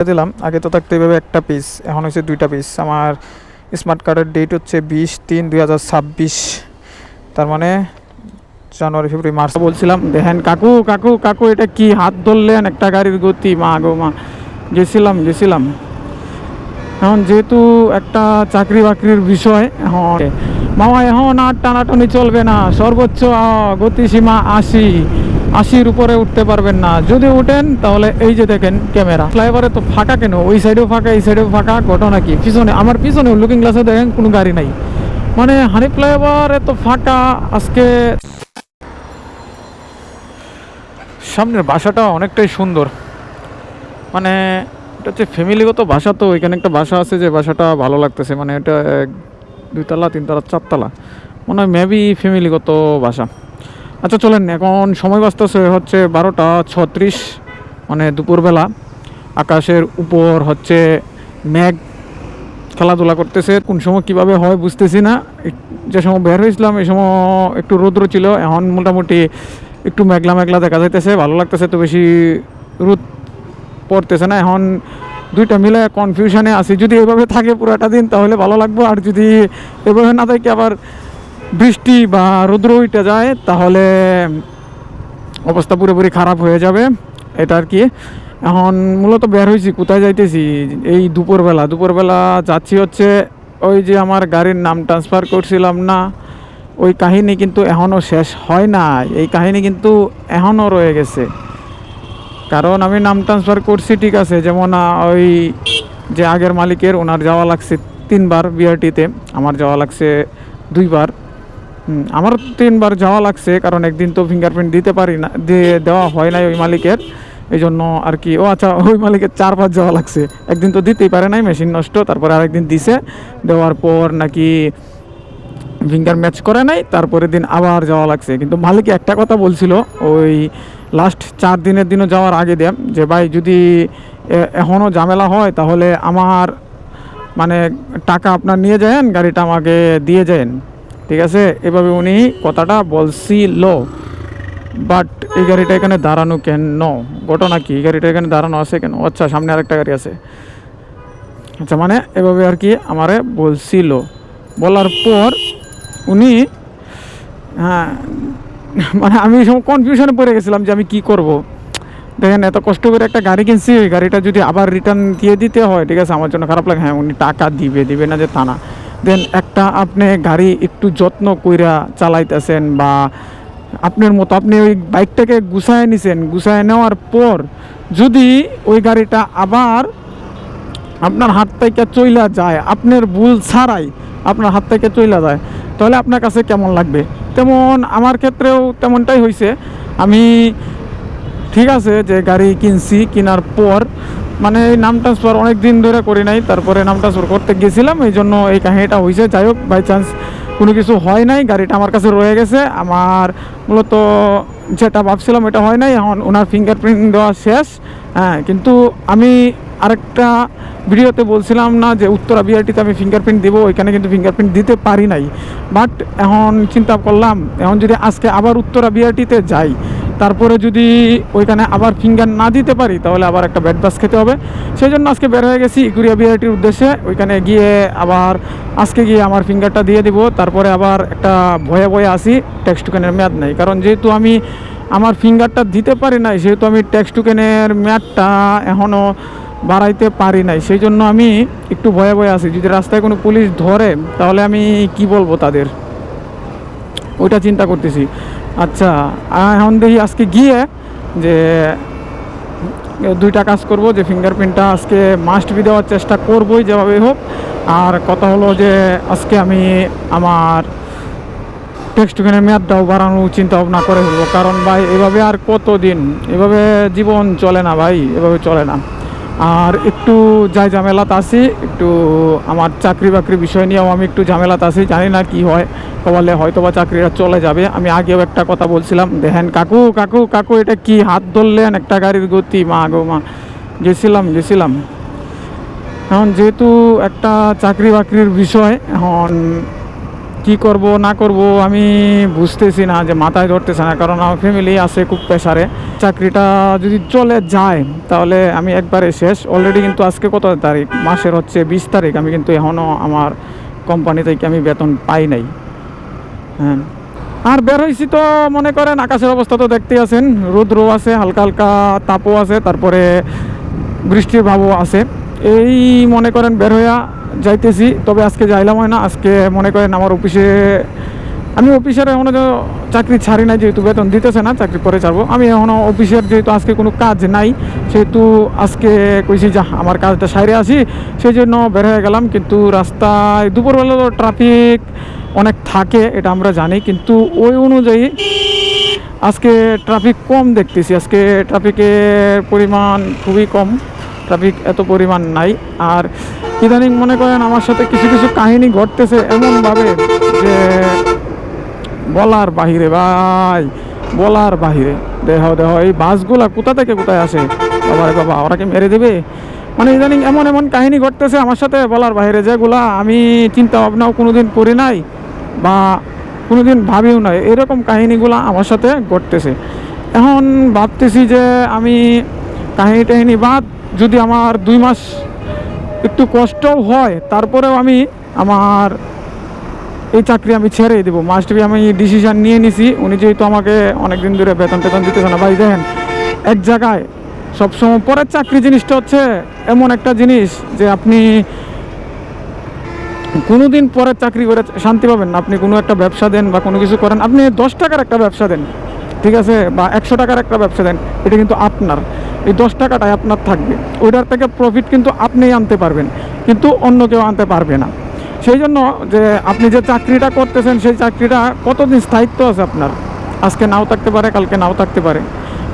দিলাম। আগে তো থাকতো এইভাবে একটা পিস, এখন হচ্ছে 2টা পিস। আমার স্মার্ট কার্ডের ডেট হচ্ছে 20/3/2026, তার মানে জানুয়ারি ফেব্রুয়ারি মার্চ। বলছিলাম দেখেন কাকু কাকু কাকু এটা কি হাত ধরলেন একটা গাড়ির গতি, মা গো মা। গেছিলাম এখন যেহেতু একটা চাকরি বাকরির বিষয়, এখন মামা এখন আর টানাটানি চলবে না, সর্বোচ্চ গতিসীমা 80-80-র উপরে উঠতে পারবেন না। যদি উঠেন তাহলে এই যে দেখেন ক্যামেরা। ফ্লাইওভারে তো ফাঁকা কেন, ওই সাইডেও ফাঁকা এই সাইডেও ফাঁকা, ঘটনা কি? পিছনে আমার পিছনে লুকিং গ্লাসে দেখেন কোনো গাড়ি নাই, মানে হানি ফ্লাইওভার এত ফাঁকা আজকে। সামনের বাসাটা অনেকটাই সুন্দর, মানে এটা হচ্ছে ফ্যামিলিগত বাসা, তো এখানে একটা বাসা আছে যে বাসাটা ভালো লাগতেছে, মানে এটা 2তলা 3তলা 4তলা, মনে হয় মেবি ফ্যামিলিগত বাসা। আচ্ছা চলেন, এখন সময় বাঁচতেছে হচ্ছে 12টা 36, মানে দুপুরবেলা। আকাশের উপর হচ্ছে মেঘ খেলাধুলা করতেছে, কোন সময় কিভাবে হয় বুঝতেছি না। যে সময় বের হয়েছিলাম এই সময় একটু রৌদ্র ছিল, এখন মোটামুটি একটু মেঘলা মেঘলা দেখা যাইতেছে, ভালো লাগতেছে। তো বেশি রোদ পড়তেছে না, এখন দুইটা মিলে কনফিউশনে আছি। যদি এভাবে থাকে পুরোটা দিন তাহলে ভালো লাগবে, আর যদি এভাবে না থাকে আবার বৃষ্টি বা রৌদ্র উঠে যায় তাহলে অবস্থা পুরোপুরি খারাপ হয়ে যাবে, এটা আর কি। এখন মূলত বের হয়েছি, কোথায় যাইতেছি? এই দুপুরবেলা যাচ্ছি হচ্ছে ওই যে আমার গাড়ির নাম ট্রান্সফার করছিলাম না, ওই কাহিনী কিন্তু এখনও শেষ হয় না। এই কাহিনী কিন্তু এখনও রয়ে গেছে, কারণ আমি নাম ট্রান্সফার করছি ঠিক আছে, যেমন ওই যে আগের মালিকের ওনার যাওয়া লাগছে 3বার বিআরটিতে, আমার যাওয়া লাগছে 2বার। আমার 3বার যাওয়া লাগছে, কারণ একদিন তো ফিঙ্গারপ্রিন্ট দিতে পারি না, দেওয়া হয় নাই ওই মালিকের, এই জন্য আর কি। ও আচ্ছা, ওই মালিকের 4-5 যাওয়া লাগছে, একদিন তো দিতেই পারে নাই, মেশিন নষ্ট। তারপরে আরেকদিন দিছে, দেওয়ার পর নাকি ফিঙ্গার ম্যাচ করে নাই, তারপরে দিন আবার যাওয়া লাগছে। কিন্তু মালিক একটা কথা বলছিল ওই লাস্ট 4 দিনের দিনও যাওয়ার আগে দিয়ে, যে ভাই যদি এখনও ঝামেলা হয় তাহলে আমার মানে টাকা আপনার নিয়ে যান, গাড়িটা আমাকে দিয়ে যান, ঠিক আছে? এভাবে উনি কথাটা বলছিল। বাট এই গাড়িটা এখানে দাঁড়ানো কেন? ঘটনা কি? এই গাড়িটা এখানে দাঁড়ানো আছে কেন? আচ্ছা, সামনে আরেকটা গাড়ি আছে। আচ্ছা, মানে এভাবে আর কি আমারে বলছিল। বলার পর উনি, হ্যাঁ, মানে আমি কনফিউশনে পড়ে গেছিলাম যে আমি কি করব। দেখেন এত কষ্ট করে একটা গাড়ি কিনছি, ওই গাড়িটা যদি আবার রিটার্ন দিয়ে দিতে হয়, ঠিক আছে, আমার জন্য খারাপ লাগে। হ্যাঁ, উনি টাকা দিবে না যে তা না। দেন একটা আপনি গাড়ি একটু যত্ন কইরা চালাইতেছেন, বা আপনার মতো আপনি ওই বাইকটাকে গুছায় নিছেন, গুছায় নেওয়ার পর যদি ওই গাড়িটা আবার আপনার হাত থেকে চইলা যায়, আপনার ভুল ছাড়াই আপনার হাত থেকে চইলা যায়, তাহলে আপনার কাছে কেমন লাগবে? তেমন আমার ক্ষেত্রেও তেমনটাই হয়েছে। আমি ঠিক আছে যে গাড়ি কিনছি, কেনার পর মানে এই নাম ট্রান্সফার অনেক দিন ধরে করি নাই, তারপরে নাম ট্রান্সফার করতে গেছিলাম, এই জন্য এই কাহিনিটা হয়েছে। যাই হোক, বাই চান্স কোনো কিছু হয় নাই, গাড়িটা আমার কাছে রয়ে গেছে। আমার মূলত যেটা ভাবছিলাম এটা হয় নাই, এখন ওনার ফিঙ্গারপ্রিন্ট দেওয়া শেষ। হ্যাঁ, কিন্তু আমি আরেকটা ভিডিওতে বলছিলাম না যে উত্তরা বিআরটিতে আমি ফিঙ্গারপ্রিন্ট দেবো, ওইখানে কিন্তু ফিঙ্গারপ্রিন্ট দিতে পারি নাই। বাট এখন চিন্তা করলাম, এখন যদি আজকে আবার উত্তরা বিআরটিতে যাই, তারপরে যদি ওইখানে আবার ফিঙ্গার না দিতে পারি তাহলে আবার একটা ব্যাড বাস খেতে হবে। সেই জন্য আজকে বের হয়ে গেছি ইকুরিয়া বিআরটির উদ্দেশ্যে। ওইখানে গিয়ে আবার আজকে গিয়ে আমার ফিঙ্গারটা দিয়ে দিব, তারপরে আবার একটা ভয়ে আসি, ট্যাক্স টোকেনের মেয়াদ নেই। কারণ যেহেতু আমি আমার ফিঙ্গারটা দিতে পারি নাই, সেহেতু আমি ট্যাক্স টোকেনের মেয়াদটা এখনও বাড়াইতে পারি নাই, সেই জন্য আমি একটু ভয়ে আছি। যদি রাস্তায় কোনো পুলিশ ধরে তাহলে আমি কি বলবো তাদের, ওইটা চিন্তা করতেছি। আচ্ছা, এখন দেখি আজকে গিয়ে যে 2টা কাজ করব, যে ফিঙ্গারপ্রিন্টটা আজকে মাস্ট বি দেওয়ার চেষ্টা করবই যেভাবে হোক। আর কথা হলো যে আজকে আমি আমার ট্যাক্স টোকেনের মেয়াদটাও বাড়ানোর চিন্তা ভাবনা করে ফেলবো, কারণ ভাই এভাবে আর কতদিন, এভাবে জীবন চলে না ভাই, এভাবে চলে না। আর একটু যাই ঝামেলাতে আছি, একটু আমার চাকরি বাকরি বিষয় নিয়েও আমি একটু ঝামেলাতে আছি, জানি না কি হয়, কবলে হয়তো বা চাকরিটা চলে যাবে। আমি আগেও একটা কথা বলছিলাম, দেখেন কাকু কাকু কাকু এটা কি হাত ধরলেন একটা গাড়ির গতি, মা গো মা। গেছিলাম এখন যেহেতু একটা চাকরি বাকরির বিষয়, এখন কি করব না করব আমি বুঝতেছি না, যে মাথায় ধরতেছে না, কারণ আমার ফ্যামিলি আছে খুব প্রেসারে। চাকরিটা যদি চলে যায় তাহলে আমি একবারে শেষ। অলরেডি কিন্তু আজকে কত তারিখ, মাসের হচ্ছে 20 তারিখ, আমি কিন্তু এখনও আমার কোম্পানি থেকে আমি বেতন পাই নাই। হ্যাঁ, আর বের হয়েছি তো মনে করেন আকাশের অবস্থা তো দেখতেই আছেন, রৌদ্র আছে, হালকা হালকা তাপও আছে, তারপরে বৃষ্টির ভাবও আছে। এই মনে করেন বের হইয়া যাইতেছি, তবে আজকে যাইলাম হয় না। আজকে মনে করেন আমার অফিসে, আমি অফিসের এখনও চাকরি ছাড়ি নাই, যেহেতু বেতন দিতেছে না, চাকরি করে ছাড়বো। আমি এখনও অফিসের যেহেতু আজকে কোনো কাজ নাই, সেহেতু আজকে কইছি যা আমার কাজটা সাইরে আসি, সেই জন্য বের হয়ে গেলাম। কিন্তু রাস্তায় দুপুরবেলা তো ট্রাফিক অনেক থাকে, এটা আমরা জানি, কিন্তু ওই অনুযায়ী আজকে ট্রাফিক কম দেখতেছি। আজকে ট্রাফিকের পরিমাণ খুবই কম, ট্রাফিক এত পরিমাণ নাই। আর ইদানিং মনে করেন আমার সাথে কিছু কিছু কাহিনী ঘটতেছে এমনভাবে যে বলার বাহিরে ভাই, বলার বাহিরে। দেহ দেহ এই বাসগুলা কোথা থেকে কোথায় আসে, বাবারে বাবা, ওরা কি মেরে দেবে? মানে ইদানিং এমন এমন কাহিনী ঘটতেছে আমার সাথে বলার বাহিরে, যেগুলা আমি চিন্তা ভাবনাও কোনোদিন করি নাই বা কোনোদিন ভাবিও নাই। এরকম কাহিনীগুলো আমার সাথে ঘটতেছে। এখন ভাবতেছি যে আমি কাহিনী টাহিনী বাদ, যদি আমার 2 মাস একটু কষ্টও হয়, তারপরেও আমি আমার এই চাকরি আমি ছেড়েই দেবো। মাস্ট বি, আমি ডিসিশান নিয়ে নিছি। উনি যেহেতু আমাকে অনেক দিন ধরে বেতন টেতন দিতেছে না ভাই, দেখেন এক জায়গায় সবসময় পরের চাকরি জিনিসটা হচ্ছে এমন একটা জিনিস যে আপনি কোনো দিন পরের চাকরি করে শান্তি পাবেন না। আপনি কোনো একটা ব্যবসা দেন বা কোনো কিছু করেন, আপনি 10 টাকার একটা ব্যবসা দেন, ঠিক আছে, বা 100 টাকার একটা ব্যবসা দেন, এটা কিন্তু আপনার, এই 10 টাকাটাই আপনার থাকবে। ওইটার থেকে প্রফিট কিন্তু আপনিই আনতে পারবেন, কিন্তু অন্য কেউ আনতে পারবে না। সেই জন্য যে আপনি যে চাকরিটা করতেছেন, সেই চাকরিটা কতদিন স্থায়িত্ব আছে আপনার, আজকে নাও থাকতে পারে, কালকে নাও থাকতে পারে।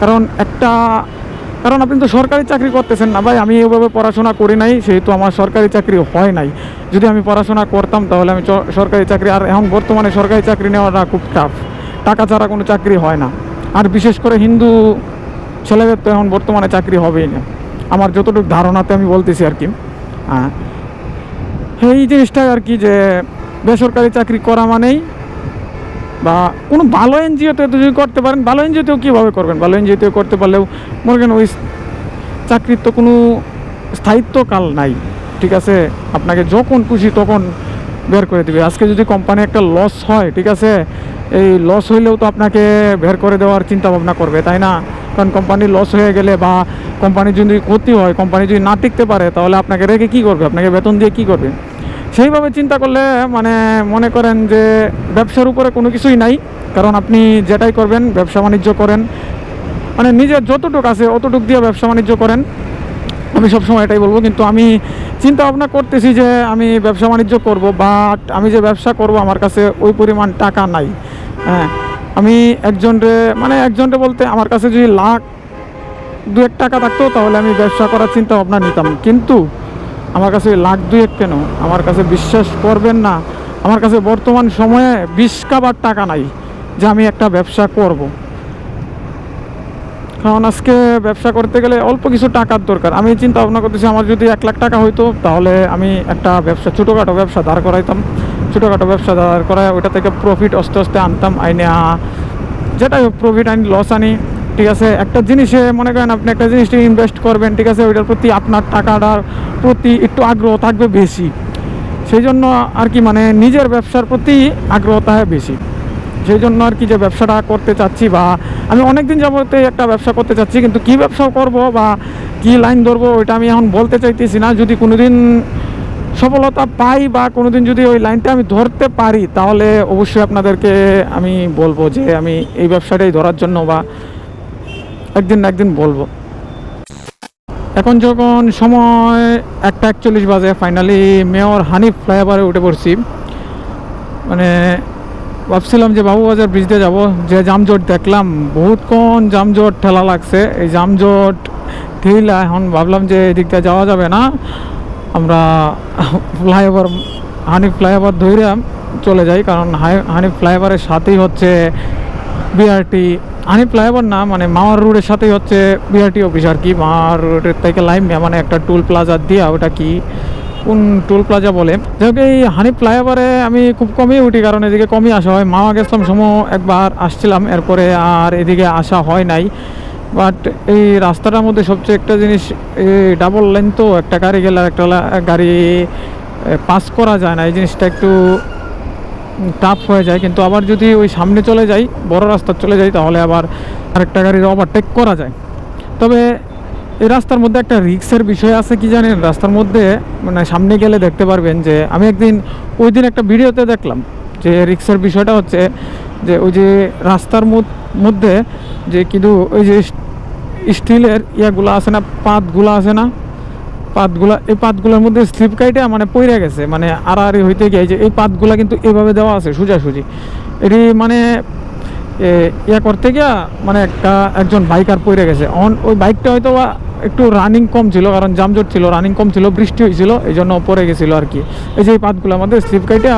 কারণ আপনি তো সরকারি চাকরি করতেছেন না ভাই। আমি এভাবে পড়াশোনা করি নাই, সেহেতু আমার সরকারি চাকরি হয় নাই। যদি আমি পড়াশোনা করতাম তাহলে আমি সরকারি চাকরি, আর এখন বর্তমানে সরকারি চাকরি নেওয়াটা খুব টাফ, টাকা ছাড়া কোনো চাকরি হয় না। আর বিশেষ করে হিন্দু ছেলেদের তো এখন বর্তমানে চাকরি হবেই না, আমার যতটুকু ধারণাতে আমি বলতেছি আর কি। হ্যাঁ, এই জিনিসটাই আর কি, যে বেসরকারি চাকরি করা মানেই, বা কোনো ভালো এনজিওতে যদি করতে পারেন, ভালো এনজিওতেও কীভাবে করবেন, ভালো এনজিওতেও করতে পারলেও মনে করেন ওই চাকরির তো কোনো স্থায়িত্বকাল নাই, ঠিক আছে, আপনাকে যখন খুশি তখন বের করে দেবে। আজকে যদি কোম্পানি একটা লস হয়, ঠিক আছে, এই লস হইলেও তো আপনাকে বের করে দেওয়ার চিন্তা ভাবনা করবে, তাই না? কারণ কোম্পানির লস হয়ে গেলে বা কোম্পানির যদি ক্ষতি হয়, কোম্পানি যদি না টিকতে পারে, তাহলে আপনাকে রেখে কী করবে, আপনাকে বেতন দিয়ে কী করবে? সেইভাবে চিন্তা করলে মানে মনে করেন যে ব্যবসার উপরে কোনো কিছুই নাই। কারণ আপনি যেটাই করবেন, ব্যবসা বাণিজ্য করেন, মানে নিজের যতটুকু আছে অতটুকু দিয়ে ব্যবসা বাণিজ্য করেন, আমি সবসময় এটাই বলবো। কিন্তু আমি চিন্তা ভাবনা করতেছি যে আমি ব্যবসা বাণিজ্য করব, বাট আমি যে ব্যবসা করব আমার কাছে ওই পরিমাণ টাকা নাই। হ্যাঁ, আমি একজনরে বলতে আমার কাছে যদি লাখ 2-1 টাকা থাকতো তাহলে আমি ব্যবসা করার চিন্তা ভাবনা নিতাম, কিন্তু আমার কাছে লাখ 2-1 কেন, আমার কাছে বিশ্বাস করবেন না, আমার কাছে বর্তমান সময়ে 20 কাবার টাকা নাই যে আমি একটা ব্যবসা করব। কারণ আজকে ব্যবসা করতে গেলে অল্প কিছু টাকার দরকার। আমি চিন্তা ভাবনা করতেছি, আমার যদি 1 লাখ টাকা হইতো তাহলে আমি একটা ব্যবসা, ছোটোখাটো ব্যবসা দাঁড় করাইতাম, ছোটোখাটো ব্যবসা দাঁড় করায় ওইটা থেকে প্রফিট আস্তে আস্তে আনতাম, আইনে যেটাই হোক প্রফিট আনি লস আনি, ঠিক আছে। একটা জিনিসে মনে করেন আপনি একটা জিনিসটি ইনভেস্ট করবেন, ঠিক আছে, ওইটার প্রতি আপনার টাকাটার প্রতি একটু আগ্রহ থাকবে বেশি। সেই জন্য আর কি, মানে নিজের ব্যবসার প্রতি আগ্রহ থাকে বেশি। সেই জন্য আর কি যে ব্যবসাটা করতে চাচ্ছি, বা আমি অনেক দিন যাবতে একটা ব্যবসা করতে চাচ্ছি, কিন্তু কী ব্যবসা করব বা কী লাইন ধরবো ওইটা আমি এখন বলতে চাইতেছি না। যদি কোনো দিন সফলতা পাই বা কোনো দিন যদি ওই লাইনটা আমি ধরতে পারি, তাহলে অবশ্যই আপনাদেরকে আমি বলবো যে আমি এই ব্যবসাটাই ধরার জন্য, বা একদিন না একদিন বলবো। এখন যখন সময় 1:41 বাজে, ফাইনালি মেয়র হানিফ ফ্লাইওভারে উঠে পড়ছি। মানে ভাবছিলাম যে বাবুবাজার ব্রিজ দিয়ে যাবো, যে জামজট দেখলাম, বহুতক্ষণ জামজট ঠেলা লাগছে। এই জামজট ঠেলা এখন ভাবলাম যে এদিক দিয়ে যাওয়া যাবে না, আমরা ফ্লাইওভার, হানিফ ফ্লাইওভার ধরে চলে যাই। কারণ হানিফ ফ্লাইওভারের সাথেই হচ্ছে বিআরটি, হানিফ ফ্লাইওভার না, মানে মাওয়ার রোডের সাথেই হচ্ছে বিআরটি অফিস আর কি। মাওয়ার রোডের থেকে লাইম মানে একটা টুল প্লাজা দিয়া, ওটা কি কোন টোল প্লাজা বলে। যাই হোক, এই হানিফ ফ্লাইওভারে আমি খুব কমই উঠি, কারণ এদিকে কমই আসা হয়। মাওয়া গেছিলাম সময় একবার আসছিলাম, এরপরে আর এদিকে আসা হয় নাই। বাট এই রাস্তাটার মধ্যে সবচেয়ে একটা জিনিস, এই ডাবল লাইন তো, একটা গাড়ি গেলে একটা গাড়ি পাস করা যায় না, এই জিনিসটা একটু টাফ হয়ে যায়। কিন্তু আবার যদি ওই সামনে চলে যাই, বড় রাস্তা চলে যাই, তাহলে আবার আরেকটা গাড়ির ওভারটেক করা যায়। তবে এই রাস্তার মধ্যে একটা রিক্সের বিষয় আছে, কি জানেন? রাস্তার মধ্যে মানে সামনে গেলে দেখতে পারবেন যে আমি একদিন ওই দিন একটা ভিডিওতে দেখলাম যে রিক্সের বিষয়টা হচ্ছে যে ওই যে রাস্তার মধ্যে যে কিন্তু ওই যে স্টিলের ইয়াগুলো আছে না, পাতগুলো আছে না, পাতগুলা, এই পাতগুলোর মধ্যে স্লিপ কাইটে মানে পড়ে গেছে, মানে আড়াআড়ি হইতে গিয়ে যে এই পাতগুলা কিন্তু এভাবে দেওয়া আছে সোজাসুজি। এটি মানে ইয়া করতে গিয়া মানে একজন বাইকার পড়ে গেছে। ওই বাইকটা হয়তো একটু রানিং কম ছিল, কারণ জামজট ছিল, রানিং কম ছিল, বৃষ্টি হয়েছিল, এই জন্য পড়ে গেছিলো আর কি। এই যে এই পাতগুলোর মধ্যে স্লিপ কাইটে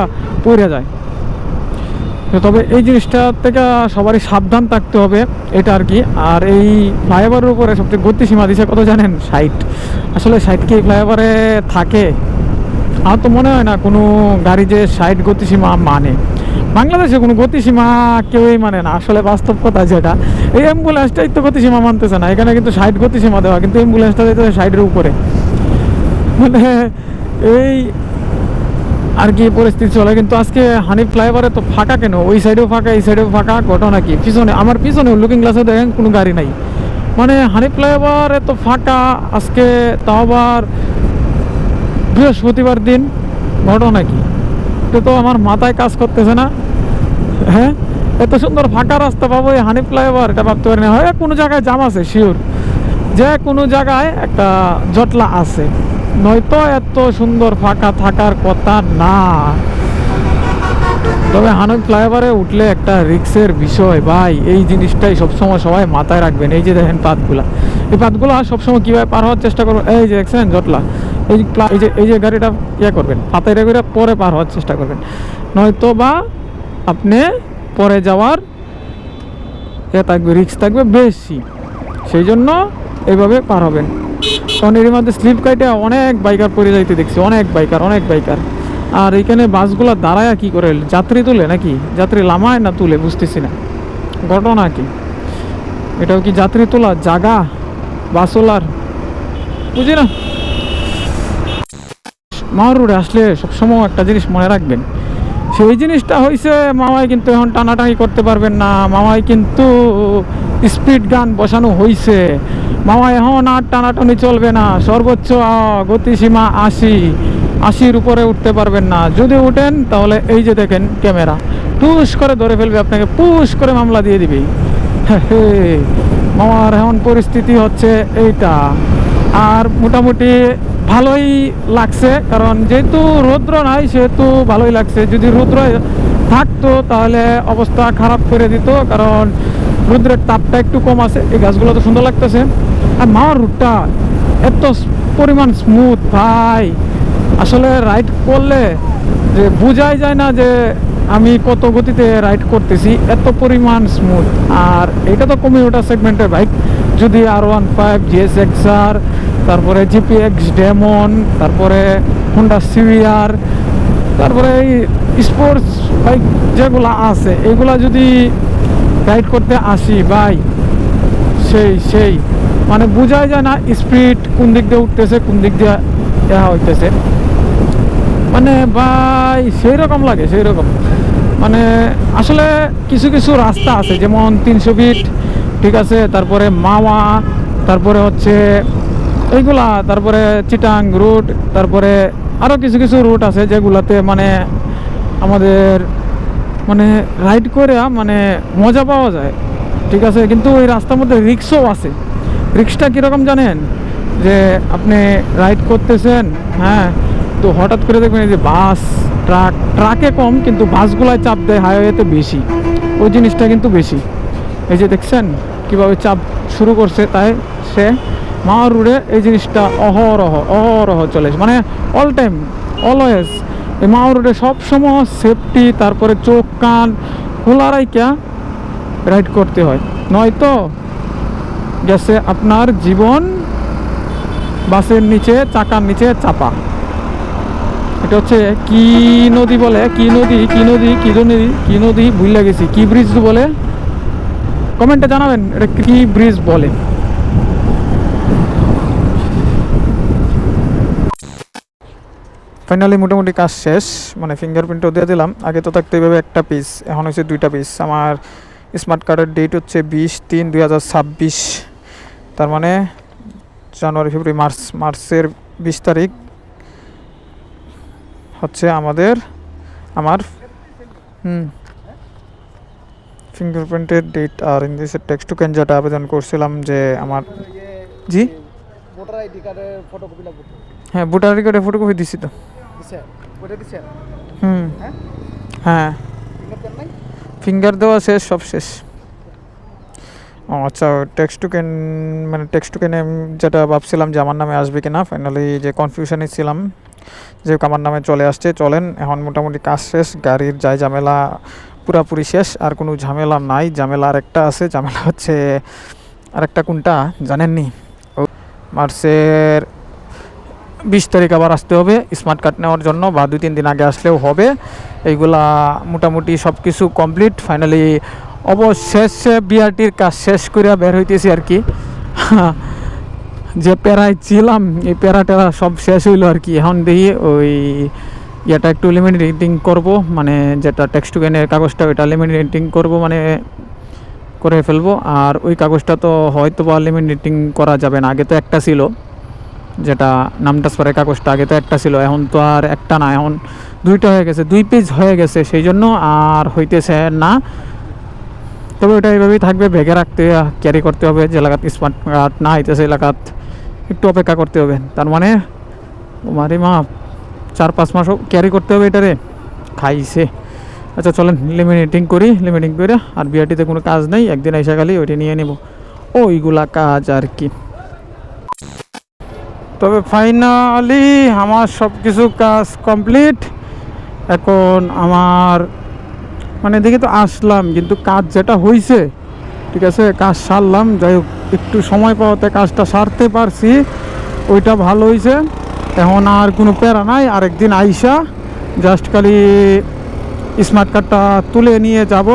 পড়ে যায়। তবে এই জিনিসটা থেকে সবারই সাবধান থাকতে হবে, এটা আর কি। আর এই ফ্লাইওভারের উপরে সবচেয়ে গতিসীমা দিছে কত জানেন? 60। আসলে 60 কি ফ্লাইওভারে থাকে? আমার তো মনে হয় না কোনো গাড়ি যে 60 গতিসীমা মানে। বাংলাদেশে কোনো গতিসীমা কেউই মানে না, আসলে বাস্তব কথা যেটা। এই অ্যাম্বুলেন্সটাই তো গতিসীমা মানতেছে না, এখানে কিন্তু 60 গতিসীমা দেওয়া, কিন্তু অ্যাম্বুলেন্সটা দিতে 60-এর উপরে। মানে এই আর কি পরিস্থিতি চলে। কিন্তু আজকে হানিফ ফ্লাইওভারে তো ফাঁকা কেন? ওই সাইডেও ফাঁকা, এই সাইডেও ফাঁকা, ঘটনা কি? পিছনে, আমার পিছনে লুকিং গ্লাসে দেখেন কোনো গাড়ি নাই। মানে হানিফ ফ্লাইওভারে তো ফাঁকা আজকে, তাও আবার বৃহস্পতিবার দিন, ঘটনা কি? এটা তো আমার মাথায় কাজ করতেছে না। হ্যাঁ, এত সুন্দর ফাঁকা রাস্তা পাবো এই হানিফ ফ্লাইওভার, এটা ভাবতে পারি না। হয় কোনো জায়গায় জাম আছে শিওর, যে কোনো জায়গায় একটা জটলা আছে, নয়তো এত সুন্দর ফাঁকা থাকার কথা না। তবে হানিফ ফ্লাইওভারে উঠলে একটা রিক্সের বিষয় ভাই, এই জিনিসটাই সবসময় সবাই মাথায় রাখবেন। এই যে দেখেন পাতগুলা, এই পাতগুলা সবসময় কীভাবে পার হওয়ার চেষ্টা করবেন। এই যে দেখছেন জটলা, এই যে গাড়িটা ইয়ে করবেন, পাতায় রেখে পরে পার হওয়ার চেষ্টা করবেন, নয়তো বা আপনি পরে যাওয়ার থাকবে, রিক্স থাকবে বেশি। সেই জন্য এইভাবে পার হবেন। কারণ এর মধ্যে স্লিপ কাইটে অনেক বাইকার পড়ে যাইতে দেখছি, অনেক বাইকার। আর এইখানে বাসগুলো দাঁড়ায় কি করে? যাত্রী তুলে নাকি যাত্রী লামায় না তুলে বুঝতেছি না, ঘটনা কি? এটাও কি যাত্রী তোলা জায়গা বাসওয়ালার? বুঝি না। মাওয়া রোডে আসলে সবসময় একটা জিনিস মনে রাখবেন, সেই জিনিসটা হয়েছে মামাই কিন্তু এখন টানাটানি করতে পারবেন না। মামাই কিন্তু স্পিড গান বসানো হয়েছে, মামা এখন আর টানাটানি চলবে না। সর্বোচ্চ গতিসীমা 80-80-র উপরে উঠতে পারবেন না। যদি উঠেন তাহলে এই যে দেখেন ক্যামেরা পুশ করে ধরে ফেলবে আপনাকে, পুশ করে মামলা দিয়ে দিবে। মামার এখন পরিস্থিতি হচ্ছে এইটা। আর মোটামুটি ভালোই লাগছে, কারণ যেহেতু রৌদ্র নাই সেহেতু ভালোই লাগছে। যদি রৌদ্র থাকতো তাহলে অবস্থা খারাপ করে দিত, কারণ রৌদ্রের তাপটা একটু কম আছে। এই গাছগুলো তো সুন্দর লাগতেছে। আর মাওয়ার রুটটা এত পরিমাণ স্মুথ ভাই, আসলে রাইড করলে যে বোঝাই যায় না যে আমি কত গতিতে রাইড করতেছি, এত পরিমাণ স্মুথ। আর এটা তো কমিউটার সেগমেন্টের বাইক। যদি R15 GSX-R, তারপরে GPX ডেমন, তারপরে হোন্ডা CBR, তারপরে এই স্পোর্টস বাইক যেগুলো আছে, এগুলা যদি রাইড করতে আসি ভাই, সেই মানে বোঝাই যায় না স্পিড কোন দিক দিয়ে উঠতেছে, কোন দিক দিয়ে হইতেছে। মানে ভাই সেই রকম লাগে, সেই রকম। মানে আসলে কিছু রাস্তা আছে, যেমন 300 ফিট, ঠিক আছে, তারপরে মাওয়া, তারপরে হচ্ছে এইগুলা, তারপরে চিটাং রুট, তারপরে আরও কিছু রুট আছে যেগুলাতে মানে আমাদের মানে রাইড করে মানে মজা পাওয়া যায়, ঠিক আছে। কিন্তু ওই রাস্তার মধ্যে রিক্সও আছে। রিক্সটা কীরকম জানেন? যে আপনি রাইড করতেছেন, হ্যাঁ, তো হঠাৎ করে দেখবেন এই যে বাস, ট্রাকে কম, কিন্তু বাসগুলায় চাপ দেয়, হাইওয়েতে বেশি। ওই জিনিসটা কিন্তু বেশি। এই যে দেখছেন কীভাবে চাপ শুরু করছে, তাই সে মাওয়া রোডে এই জিনিসটা অহরহ চলে, মানে অল টাইম, অলওয়েজ। এই মাওয়া রোডে সবসময় সেফটি, তারপরে চোখ কান খোলা রাইখা রাইড করতে হয়, নয়তো গেছে আপনার জীবন বাসের নিচে, চাকার নিচে চাপা। এটা হচ্ছে কি নদী বলে, কি নদী ভুলে গেছি, কি ব্রিজ বলে, কমেন্টে জানাবেন এটা কি ব্রিজ বলে। ফাইনালি মোটামুটি কাজ শেষ, মানে ফিঙ্গারপ্রিন্টও দিয়ে দিলাম। আগে তো থাকতে এইভাবে একটা পিস, এখন হচ্ছে 2টা পিস। আমার স্মার্ট কার্ডের ডেট হচ্ছে 20/3/2026, তার মানে জানুয়ারি ফেব্রুয়ারি মার্চের 20 তারিখ হচ্ছে আমার ফিঙ্গারপ্রিন্টের ডেট। আর ইংলিশের টেক্সট টোকেন যেটা আবেদন করছিলাম যে আমার, জি ভোটার আইডি কার্ডের ফটোকপি লাগবে। হ্যাঁ ভোটার আইডি কার্ডের ফটোকপি দিছি তো। দিছেন? ওটা দিছেন? হ্যাঁ হ্যাঁ ফিঙ্গার দেন নাই? ফিঙ্গার দেওয়া শেষ, সব শেষ। ও আচ্ছা, টেক্সট টোকেন মানে টেক্সট টোকেনে যেটা ভাবছিলাম যে আমার নামে আসবে কিনা, ফাইনালি যে কনফিউশনে ছিলাম যে আমার নামে চলে আসছে। চলেন, এখন মোটামুটি কাজ শেষ, গাড়ির যাই ঝামেলা পুরাপুরি শেষ, আর কোনো ঝামেলা নাই। ঝামেলা আরেকটা আছে, ঝামেলা হচ্ছে আরেকটা কোনটা জানেননি, মার্চের 20 তারিখ আবার আসতে হবে স্মার্ট কার্ড নেওয়ার জন্য, বা 2-3 দিন আগে আসলেও হবে। এইগুলা মোটামুটি সব কিছু কমপ্লিট। ফাইনালি অবশেষে বিআরটির কাজ শেষ করে বের হইতেছি আর কি। যে প্যারায় ছিলাম এই প্যারাটা সব শেষ হইলো আর কি। এখন দেখি ওই ইয়েটা একটু লিমিটেটিং করব, মানে যেটা টেক্সট টোকেনের কাগজটা ওইটা লিমিটেটিং করব, মানে করে ফেলবো। আর ওই কাগজটা তো হয়তো বা লিমিটেটিং করা যাবে না, আগে তো একটা ছিল, যেটা নাম ট্রান্সফারের কাগজটা আগে তো একটা ছিল, এখন তো আর একটা না, এখন 2টা হয়ে গেছে, 2 পেজ হয়ে গেছে, সেই জন্য আর হইতেছে না। তবে ওটা এইভাবেই থাকবে, ব্যাগে রাখতে ক্যারি করতে হবে। যে এলাকাত স্মার্ট কার্ড না হইতেছে এলাকাত একটু অপেক্ষা করতে হবে। তার মানে মারি মা 4-5 মাসও ক্যারি করতে হবে এটারে, খাইছে। আচ্ছা চলেন লিমিটিং করি, লিমিটিং করে। আর বিআরটিতে কোনো কাজ নেই, একদিন এসে খালি ওইটা নিয়ে নেব, ওইগুলা কাজ আর কি। তবে ফাইনালি আমার সব কিছু কাজ কমপ্লিট। এখন আমার মানে দেখি তো আসলাম, কিন্তু কাজ যেটা হয়েছে ঠিক আছে, কাজ সারলাম। যাই হোক, একটু সময় পাওয়াতে কাজটা সারতে পারছি, ওইটা ভালো হয়েছে। এখন আর কোনো প্যারা নাই, আরেকদিন আইসা জাস্ট খালি স্মার্ট কার্ডটা তুলে নিয়ে যাব,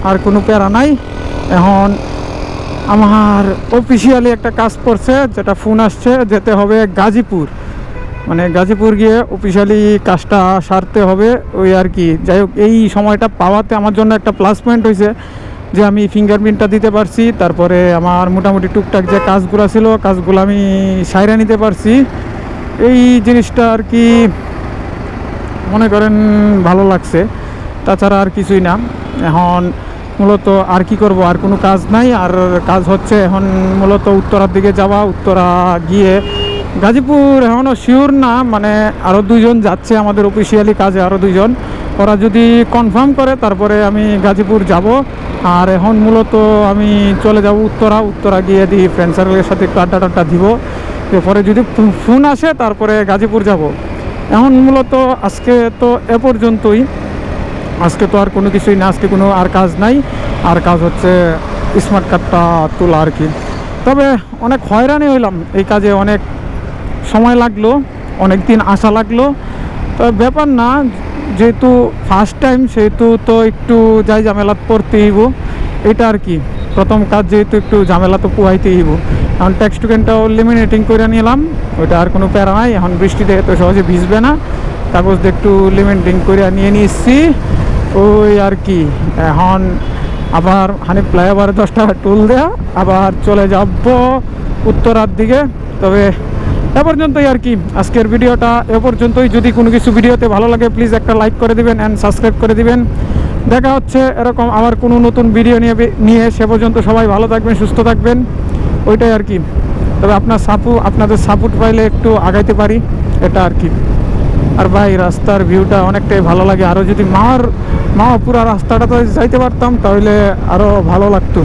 আর কোনো প্যারা নাই। এখন আমার অফিসিয়ালি একটা কাজ পড়ছে, যেটা ফোন আসছে, যেতে হবে গাজীপুর, মানে গাজীপুর গিয়ে অফিসিয়ালি কাজটা সারতে হবে ওই আর কি। যাই হোক, এই সময়টা পাওয়াতে আমার জন্য একটা প্লাস পয়েন্ট হয়েছে যে আমি ফিঙ্গারপ্রিন্টটা দিতে পারছি, তারপরে আমার মোটামুটি টুকটাক যে কাজগুলো ছিল কাজগুলো আমি সাইরা নিতে পারছি। এই জিনিসটা আর কি মনে করেন ভালো লাগছে, তাছাড়া আর কিছুই না। এখন মূলত আর কি করব, আর কোনো কাজ নাই। আর কাজ হচ্ছে এখন মূলত উত্তরার দিকে যাওয়া, উত্তরা গিয়ে গাজীপুর এখনও শিওর না, মানে আরও 2জন যাচ্ছে আমাদের অফিসিয়ালি কাজে, আরও 2জন। ওরা যদি কনফার্ম করে তারপরে আমি গাজীপুর যাব। আর এখন মূলত আমি চলে যাব উত্তরা গিয়ে দিই ফ্রেন্ড সার্কেলের সাথে একটু আড্ডা দিব, এরপরে যদি ফোন আসে তারপরে গাজীপুর যাব। এখন মূলত আজকে তো এ পর্যন্তই, আজকে তো আর কোনো কিছুই না, আজকে কোনো আর কাজ নাই। আর কাজ হচ্ছে স্মার্ট কার্ডটা তোলা আর কি। তবে অনেক হয়রানি হইলাম এই কাজে, অনেক সময় লাগলো, অনেক দিন আসা লাগলো। তবে ব্যাপার না, যেহেতু ফার্স্ট টাইম সেহেতু তো একটু যাই ঝামেলাত পড়তে হইব, এটা আর কি। প্রথম কাজ যেহেতু একটু ঝামেলা তো পোহাইতে হইব। এখন টেক্সট টোকেনটাও লিমিনেটিং করে নিলাম, ওইটা আর কোনো প্যারা নাই। এখন বৃষ্টিতে এত সহজে ভিজবে না, কাগজ দিয়ে একটু লিমিনেটিং করে নিয়ে নিচ্ছি ওই আর কি। এখন আবার হানিফ ফ্লাইওভারে 10 টাকা টোল দেয়া, আবার চলে যাব উত্তরার দিকে। তবে এ পর্যন্তই আর কি আজকের ভিডিওটা, এ পর্যন্তই। যদি কোনো কিছু ভিডিওতে ভালো লাগে প্লিজ একটা লাইক করে দিবেন অ্যান্ড সাবস্ক্রাইব করে দিবেন। দেখা হচ্ছে এরকম আবার কোনো নতুন ভিডিও নিয়ে। সে পর্যন্ত সবাই ভালো থাকবেন, সুস্থ থাকবেন, ওইটাই আর কি। তবে আপনাদের সাপোর্ট পাইলে একটু আগাইতে পারি, এটা আর কি। আর ভাই রাস্তার ভিউটা অনেকটাই ভালো লাগে, আরও যদি মা পুরা রাস্তাটা তো যাইতে পারতাম তাহলে আরও ভালো লাগতো।